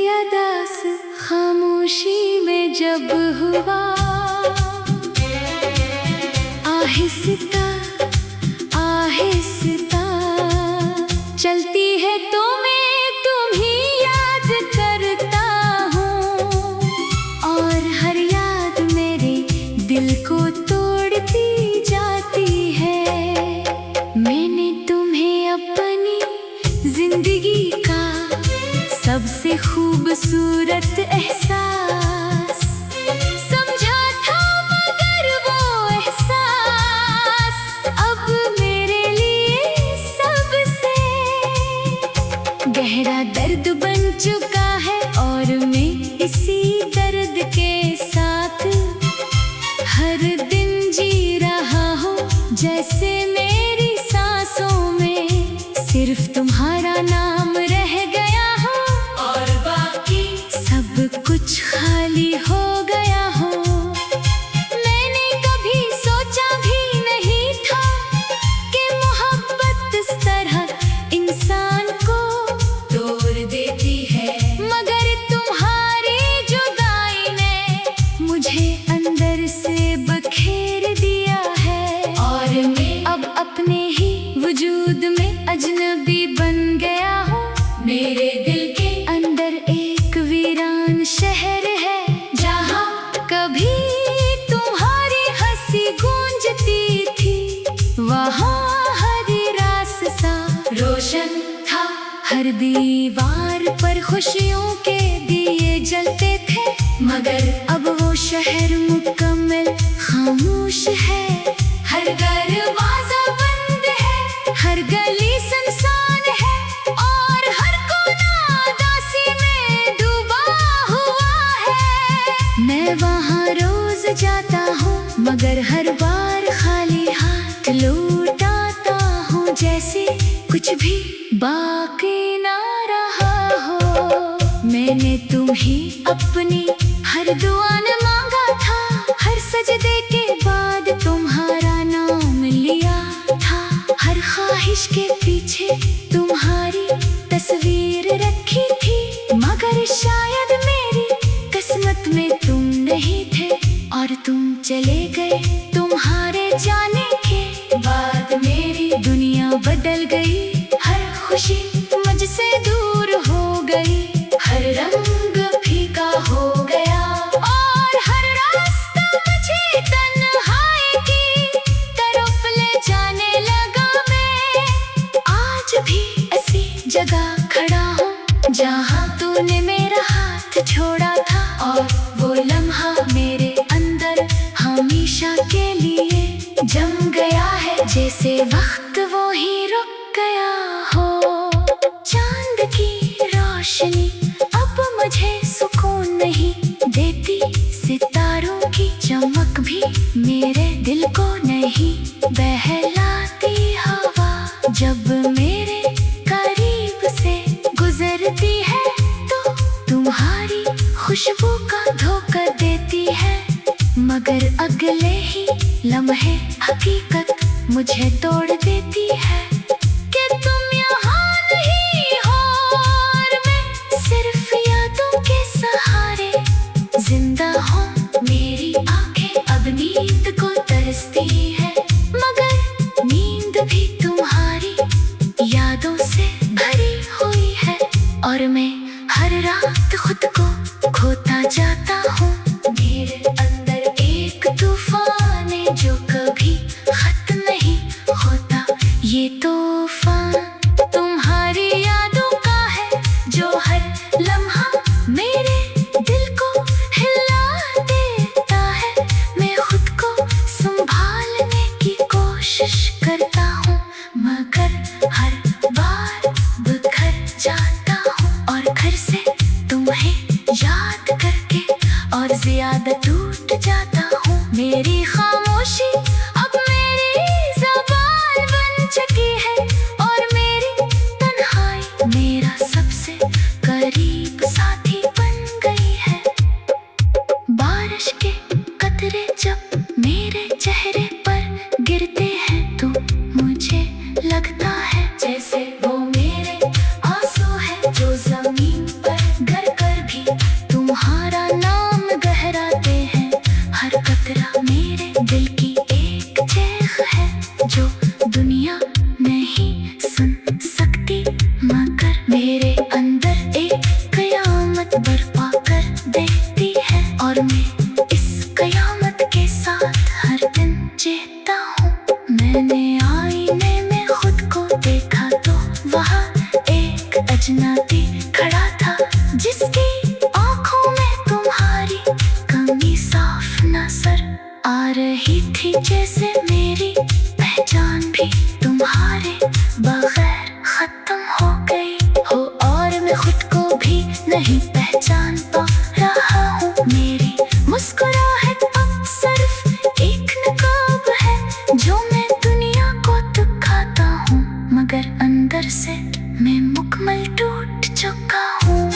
अदास खामोशी में जब हुआ, आहिस्ता आहिस्ता चलती है तो मैं तुम्हीं याद करता हूँ, और हर याद मेरे दिल को तोड़ती जाती है। मैंने तुम्हें अपनी जिंदगी का सबसे खूबसूरत एहसास समझा था, मगर वो एहसास अब मेरे लिए सबसे गहरा दर्द बन चुका है। और मैं इसी दर्द के साथ हर दिन जी रहा हूँ, जैसे मेरी सांसों में सिर्फ तुम्हारा नाम रह गया हो, और बाकी सब कुछ खाली हो गया हो। मैंने कभी सोचा भी नहीं था कि मोहब्बत इस तरह इंसान को तोड़ देती है, मगर तुम्हारी जुदाई ने मुझे अंदर से बखेर दिया है। और मैं अब अपने ही वजूद में अजनबी बन गया हूँ। मेरे दिल के अंदर एक वीरान शहर है, जहाँ कभी तुम्हारी हंसी गूंजती थी, वहाँ हर रास्ता रोशन था, हर दीवार पर खुशियों के दिए जलते थे, मगर अब वो शहर मुकम्मल खामोश है। हर दरवाजा बंद है, हर गली सुनसान है, और हर कोना उदासी में डूबा हुआ है। मैं वहाँ रोज जाता हूँ, मगर हर बार खाली हाथ लौट आता हूँ, जैसे कुछ भी बाकी ना रहा हो। मैंने तुम्हीं अपनी हर दुआ न मांगा था, हर सजदे के बाद तुम्हारा नाम लिया था, हर ख्वाहिश के पीछे तुम्हारी तस्वीर रखी थी, मगर शायद मेरी किस्मत में तुम नहीं थे, और तुम चले गए। तुम्हारे जाने के बाद मेरी दुनिया बदल गई, हर खुशी मुझसे दूर हो गई, हर रंग फीका हो गया, और हर रास्ता मुझे तन्हाई की तरफ ले जाने लगा। मैं आज भी ऐसी जगह खड़ा हूँ, जहाँ तूने मेरा हाथ छोड़ा था, और वो लम्हा मेरे अंदर हमेशा के लिए जम गया है, जैसे वक्त वो ही रुक गया हो। चांद की रोशनी अब मुझे सुकून नहीं देती, सितारों की चमक भी मेरे दिल को नहीं बहलाती। हवा जब मेरे करीब से गुजरती है, तो तुम्हारी खुशबू का धोखा देती है, मगर अगले ही लम्हे हकीकत मुझे तोड़ देती है कि तुम यहाँ नहीं हो, और मैं सिर्फ यादों के सहारे जिंदा हूँ। मेरी आंखें अब नींद को तरसती है, मगर नींद भी तुम्हारी यादों से भरी हुई है, और मैं हर रात खुद को खोता जाता हूँ। मेरे अंदर एक तूफान है जो कभी खत्म नहीं होता, ये तूफान तुम्हारी यादों का है, जो हर लम्हा मेरे दिल को हिला देता है। मैं खुद को संभालने की कोशिश करता हूँ, मगर हर बार बिखर जाता हूँ, और घर से तुम्हें याद करके और ज्यादा टूट जाता हूँ। मेरी खामोशी अब मेरी ज़बान बन चुकी है, और मेरी तन्हाई मेरा सबसे करीब साथी बन गई है। बारिश के कतरे जब मेरे चेहरे पर गिरते हैं, तो मुझे लगता है जैसे वो मेरे आंसू है जो जमीन पर गर कर बर्पा कर देती है। और मैं इस कयामत के साथ हर दिन जीता हूँ। मैंने आईने में खुद को देखा तो वहाँ एक अजनबी खड़ा था, जिसकी आंखों में तुम्हारी कमी साफ नजर आ रही थी। जैसे मेरी पहचान भी तुम्हारे बगैर खत्म हो गई हो, और मैं खुद को भी नहीं पहचान पा रहा हूँ। मेरी मुस्कुराहट अब सिर्फ एक नकाब है, जो मैं दुनिया को दिखाता हूँ, मगर अंदर से मैं मुकम्मल टूट चुका हूँ।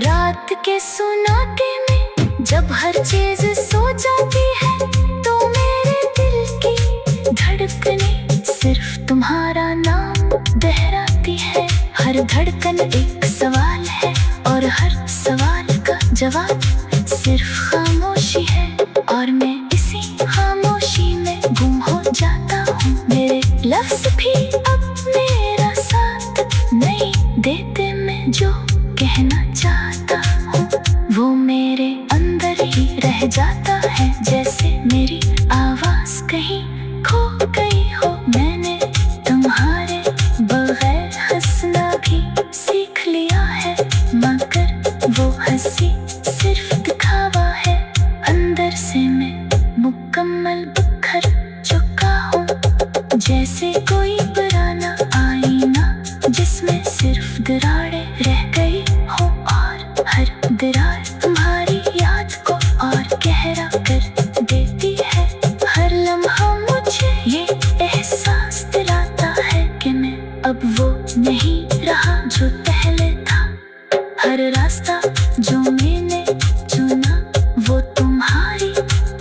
रात के सुनाटे में जब हर चीज सो जाती है, तो मेरे दिल की धड़कनें सिर्फ तुम्हारा नाम दोहराती है। हर धड़कन एक सवाल है, और हर सवाल का जवाब सिर्फ खामोशी है, और मैं इसी खामोशी में गुम हो जाता हूँ। मेरे लफ्ज़ भी अब मेरा साथ नहीं देते, मैं जो कहना चाहता हूँ वो मेरे अंदर ही रह जाता है। जैसे मेरी आवाज़ कहीं खो गई हो। मैंने तुम्हारे बगैर हंसना भी सीख लिया है, मगर वो हंसी सिर्फ दिखावा है। अंदर से मैं मुकम्मल बिखर चुका हूँ, जैसे कोई पुराना आईना जिसमें सिर्फ दरारें रह गई हो, और हर दरार तुम्हारी याद को और गहरा कर देती है। हर लम्हा मुझे ये एहसास दिलाता है कि मैं अब वो नहीं रहा जो पहले था। हर रास्ता जो मैंने चुना वो तुम्हारी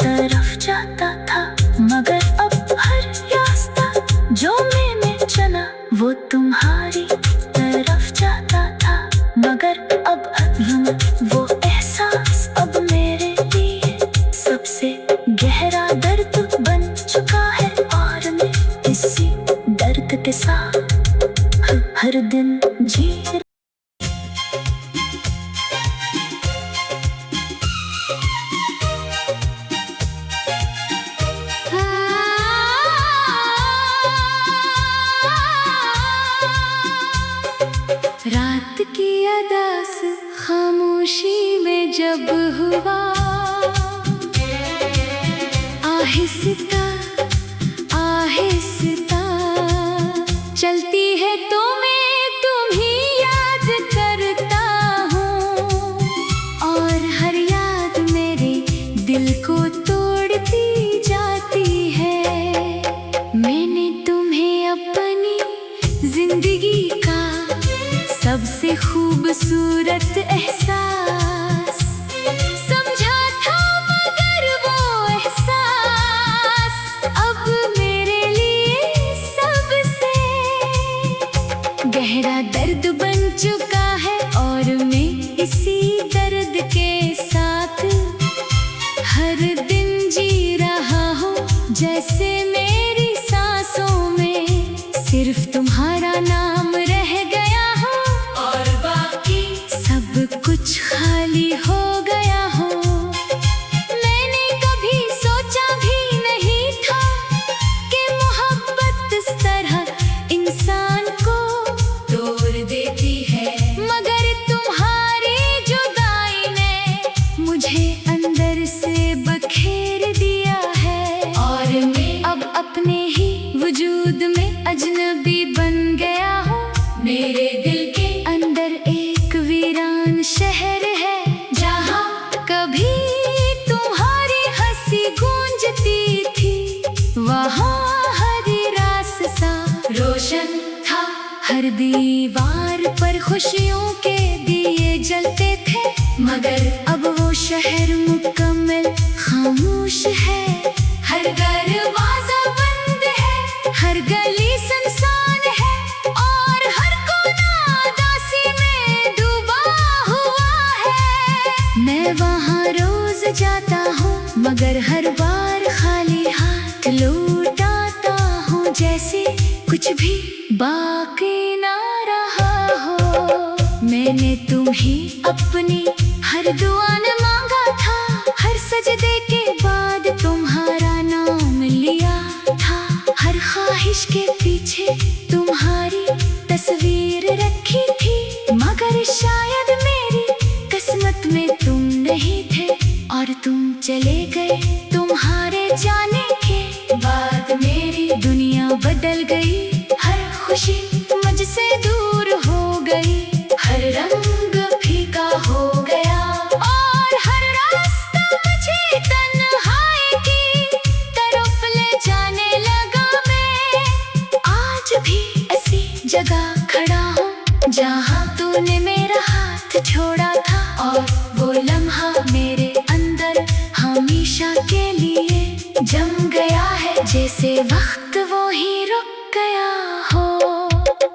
तरफ जाता था, मगर अब हर रास्ता जो मैंने चुना वो तुम्हारी तरफ जाता था, मगर अब वो एहसास अब मेरे लिए सबसे गहरा दर्द बन चुका है। और मैं इसी दर्द के साथ हर दिन जी रात की अदास खामोशी में जब हुआ आहिस्ता आहिस्ता चलती है तो मैं तुम्हें याद करता हूँ, और हर याद मेरे दिल को तोड़ती जाती है। मैंने तुम्हें अपनी जिंदगी का सबसे खूबसूरत एहसास समझा था, मगर वो एहसास अब मेरे लिए सबसे गहरा दर्द बन चुका है। और मैं इसी दर्द के साथ हर दिन जी रहा हूँ, जैसे मेरी सांसों में सिर्फ तुम्हारा नाम रह गया हो, कुछ खाली हो गया हो। मैंने कभी सोचा भी नहीं था कि मोहब्बत इस तरह इंसान को तोड़ देती है, मगर तुम्हारी जुदाई ने मुझे अंदर से बखेर दिया है। और मैं अब अपने ही वजूद में अजनबी बन गया हूँ। मेरे दिल के अंदर एक वीरान शहर है, जहाँ कभी तुम्हारी हंसी गूंजती थी, वहाँ हर रास्ता रोशन था। हर दीवार पर खुशियों के दिए जलते थे, मगर अब वो शहर मुकम्मल खामोश है। हर दरवाजा बंद है, हर गली सुनसान है, और हर कोना उदासी में डूबा हुआ है। मैं वहाँ रोज जाता हूँ, मगर हर बार खाली हाथ लौट आता हूँ, जैसे कुछ भी बाकी ना रहा हो। मैंने मैंने तुम्हें अपनी हर दुआ न मांगा था, हर सजदे के बाद तुम्हारा नाम लिया था, हर ख्वाहिश के पीछे तुम्हारी तस्वीर रखी थी, मगर शायद मेरी किस्मत में तुम नहीं थे और तुम चले गए। तुम्हारे जाने के बाद मेरी दुनिया बदल गई, हर खुशी मुझसे दूर हो गई, हर रंग फीका हो गया और हर रास्ता मुझे तन्हाई की तरफ ले जाने लगा। मैं आज भी ऐसी जगह खड़ा हूँ जहाँ तूने मेरा हाथ छोड़ा था, और वो लम्हा मेरे अंदर हमेशा के लिए जम गया है, जैसे वक्त वो ही रुक गया हो।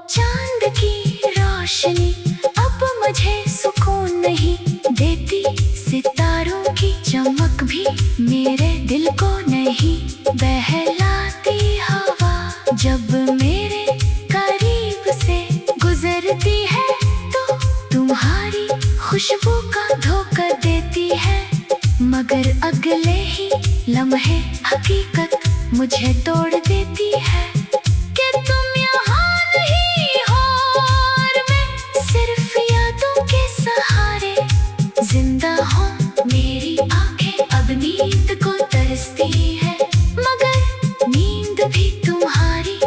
चांद की रोशनी अब मुझे सुकून नहीं देती, सितारों की चमक भी मेरे दिल को नहीं बहलाती, हवा जब मेरे करीब से गुजरती है तो तुम्हारी खुशबू का धोखा देती है, मगर अगले ही लम्हे हकीकत मुझे तोड़ देती है कि तुम यहाँ नहीं हो और मैं सिर्फ यादों के सहारे जिंदा हूँ। मेरी आंखें अब नींद को तरसती है, मगर नींद भी तुम्हारी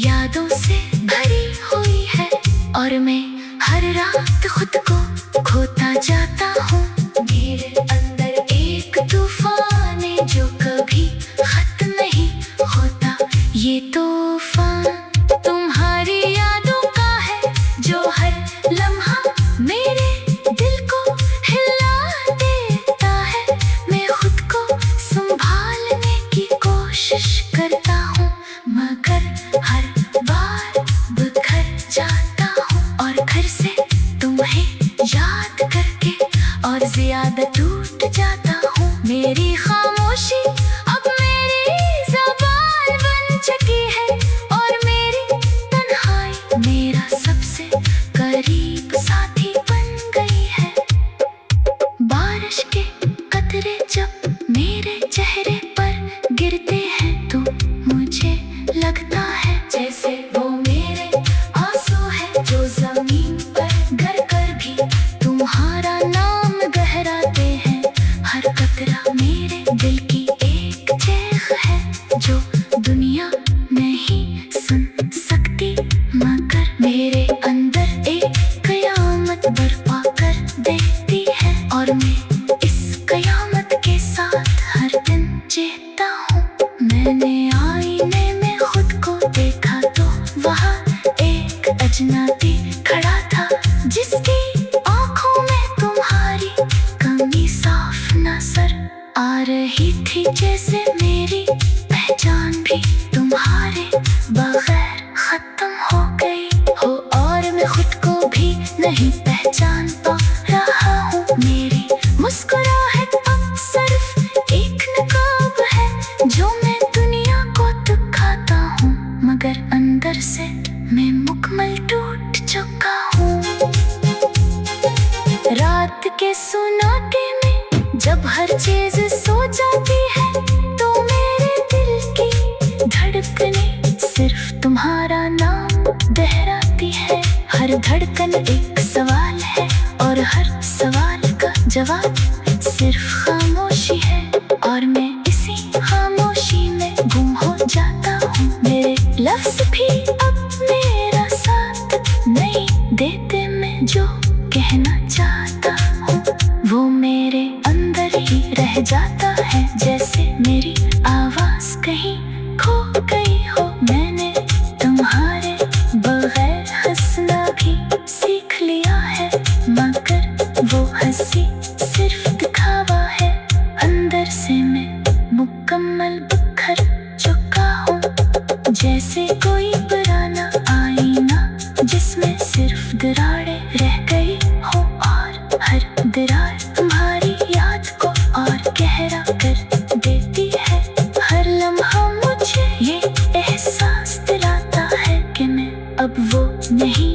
यादों से भरी हुई है, और मैं हर रात खुद को खोता जाता हूँ। मेरे अंदर एक तूफान है जो कभी खत्म नहीं होता, ये तूफान तुम्हारी यादों का है जो हर लम्हा मेरे दिल को हिला देता है। मैं खुद को संभालने की कोशिश करता हूँ, मगर हर बार बिखर जाता हूँ, और घर से तुम्हें याद करके और ज्यादा टूट जाता हूँ। मेरी खामोशी अब मेरी ज़बान बन चुकी है, और मेरी तन्हाई मेरा सबसे करीब साथी बन गई है। बारिश के कतरे जब मेरे चेहरे पर गिरते हैं तो मुझे लगता है जैसे वो मेरे आंसू है जो जमीन पर गिर कर भी तुम्हारा नाम गहराते हैं। हर कतरा मेरे दिल की एक चीख है जो दुनिया नहीं सुन सकती, मगर मेरे अंदर एक कयामत बर्पा कर देती है, और मैं इस कयामत के साथ हर दिन जीता हूँ। मैंने आईने में खुद को देखा तो वहाँ एक अजनबी खड़ा था, जिसकी आंखों में तुम्हारी कमी साफ नजर आ रही थी, जैसे मेरी पहचान भी तुम्हारे बगैर खत्म हो गई हो, और मैं खुद को भी नहीं पहचान पा रहा हूँ। मेरी मुस्कुराहट अब सिर्फ एक नकाब है जो मैं दुनिया को दिखाता हूँ, मगर अंदर से मैं मुकम्मल टूट चुका हूँ। रात के सुनाटे में जब हर चीज सो जाती है तो मेरे दिल की धड़कनें सिर्फ तुम्हारा नाम दोहराती है। हर धड़कन एक सवाल है और हर सवाल का जवाब सिर्फ खामोशी है, और मैं इसी खामोशी में गुम हो जाता हूँ। मेरे लफ्ज़ भी अब मेरा साथ नहीं देते, मैं जो कहना चाहता हूँ वो मेरे अंदर ही रह जाता है, जैसे मेरी आवाज़ कहीं खो गई हो। मैंने तुम्हारे बगैर हंसना भी सीख लिया है, मगर वो हंसी सिर्फ दिखावा है। अंदर से मैं मुकम्मल बिखर चुका हूँ, जैसे कोई पुराना आईना जिसमें सिर्फ दरारें रह गई हो, और हर दरार तुम्हारी याद को और गहरा कर देती है। हर लम्हा मुझे ये एहसास दिलाता है कि मैं अब वो नहीं